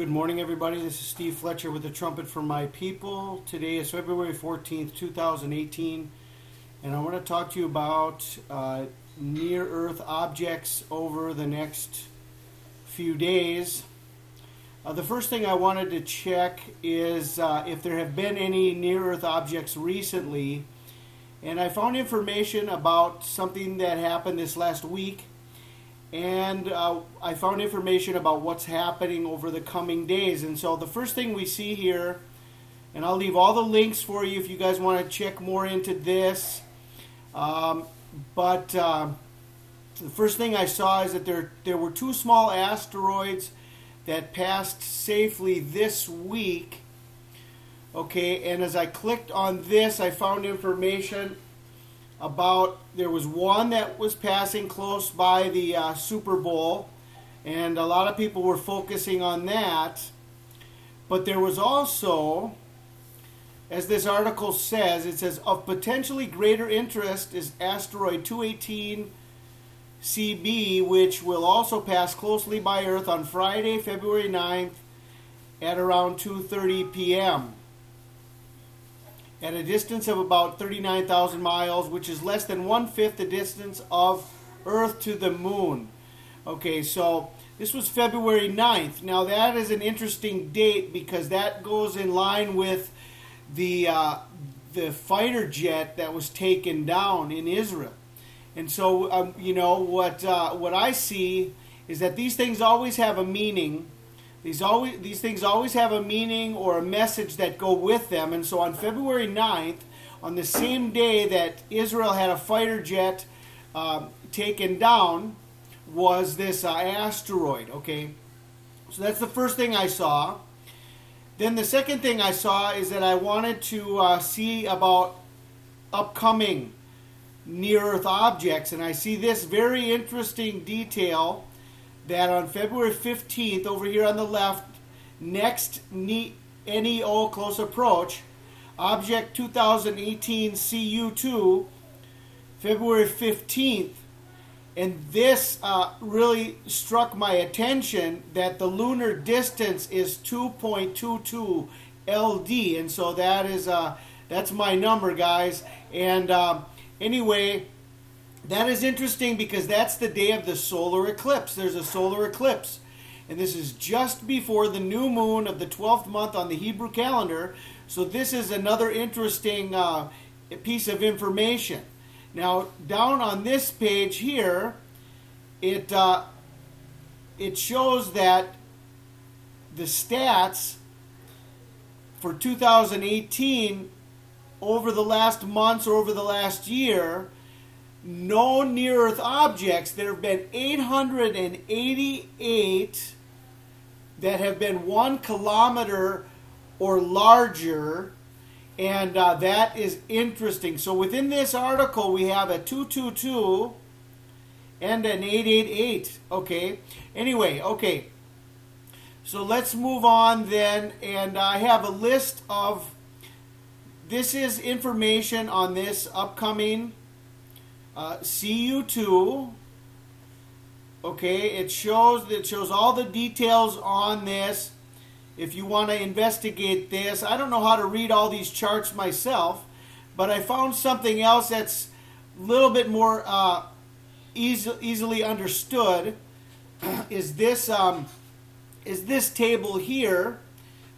Good morning, everybody. This is Steve Fletcher with the Trumpet for My People. Today is February 14th, 2018, and I want to talk to you about near-Earth objects over the next few days. The first thing I wanted to check is if there have been any near-Earth objects recently, and I found information about something that happened this last week. And I found information about what's happening over the coming days. And so the first thing we see here, and I'll leave all the links for you if you guys want to check more into this. But the first thing I saw is that there were two small asteroids that passed safely this week. Okay, and as I clicked on this, I found information about there was one that was passing close by the Super Bowl, and a lot of people were focusing on that. But there was also, as this article says, it says, of potentially greater interest is asteroid 218 CB, which will also pass closely by Earth on Friday, February 9th at around 2:30 p.m. at a distance of about 39,000 miles, which is less than 1/5 the distance of Earth to the Moon. Okay, so this was February 9th. Now that is an interesting date because that goes in line with the fighter jet that was taken down in Israel. And so, you know, what I see is that these things always have a meaning. These things always have a meaning or a message that go with them. And so on February 9th, on the same day that Israel had a fighter jet taken down, was this asteroid. Okay, so that's the first thing I saw. Then the second thing I saw is that I wanted to see about upcoming near-Earth objects. And I see this very interesting detail that on February 15th, over here on the left, next NEO close approach, object 2018 CU2, February 15th. And this really struck my attention that the lunar distance is 2.22 LD. And so that is that's my number, guys. And anyway, that is interesting because that's the day of the solar eclipse. There's a solar eclipse. And this is just before the new moon of the 12th month on the Hebrew calendar. So this is another interesting piece of information. Now, down on this page here, it shows that the stats for 2018 over the last months or over the last year, no near-Earth objects. There have been 888 that have been 1 kilometer or larger, and that is interesting. So within this article, we have a 222 and an 888. Okay. Anyway, okay. So let's move on then, and I have a list of. This is information on this upcoming CU2. Okay, it shows all the details on this. If you want to investigate this, I don't know how to read all these charts myself, but I found something else that's a little bit more easily understood. Is this table here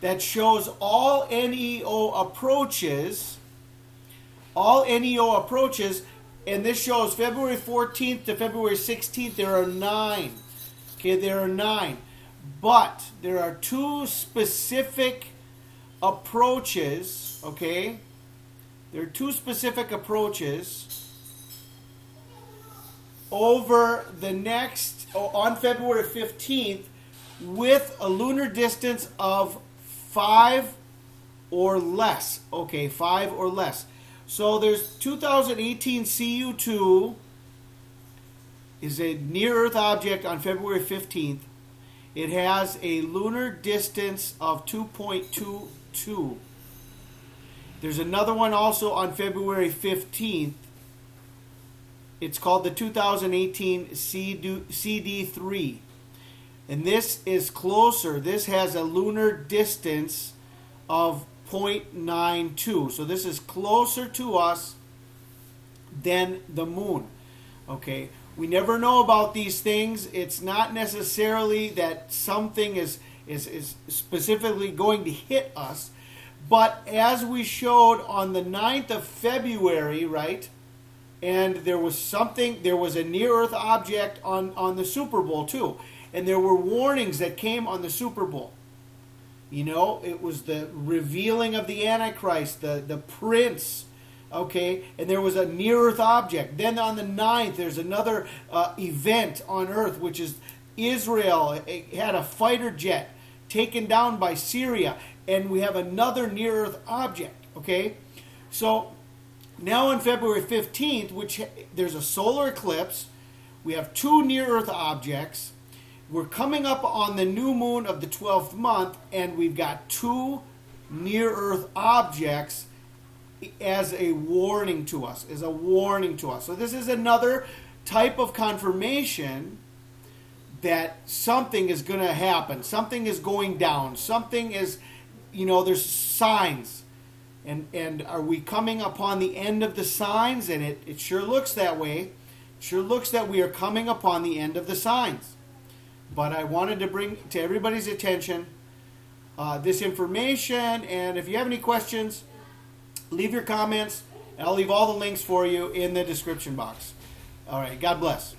that shows all NEO approaches. And this shows February 14th to February 16th, there are 9. Okay, there are 9. But there are 2 specific approaches, okay? There are 2 specific approaches over the next, on February 15th, with a lunar distance of 5 or less. Okay, 5 or less. So there's 2018 CU2 is a near-Earth object on February 15th. It has a lunar distance of 2.22. There's another one also on February 15th. It's called the 2018 CD3. And this is closer. This has a lunar distance of 0.92. So this is closer to us than the moon. Okay, we never know about these things. It's not necessarily that something is specifically going to hit us. But as we showed on the 9th of February, right, and there was a near-Earth object on the Super Bowl too. And there were warnings that came on the Super Bowl. You know, it was the revealing of the Antichrist, the prince, okay? And there was a near-Earth object. Then on the 9th, there's another event on Earth, which is Israel had a fighter jet taken down by Syria. And we have another near-Earth object, okay? So now on February 15th, which there's a solar eclipse, we have two near-Earth objects. We're coming up on the new moon of the 12th month, and we've got two near-Earth objects as a warning to us, So this is another type of confirmation that something is going to happen. Something is going down. Something is, there's signs. And are we coming upon the end of the signs? And it sure looks that way. It sure looks that we are coming upon the end of the signs. But I wanted to bring to everybody's attention this information. And if you have any questions, leave your comments. And I'll leave all the links for you in the description box. All right. God bless.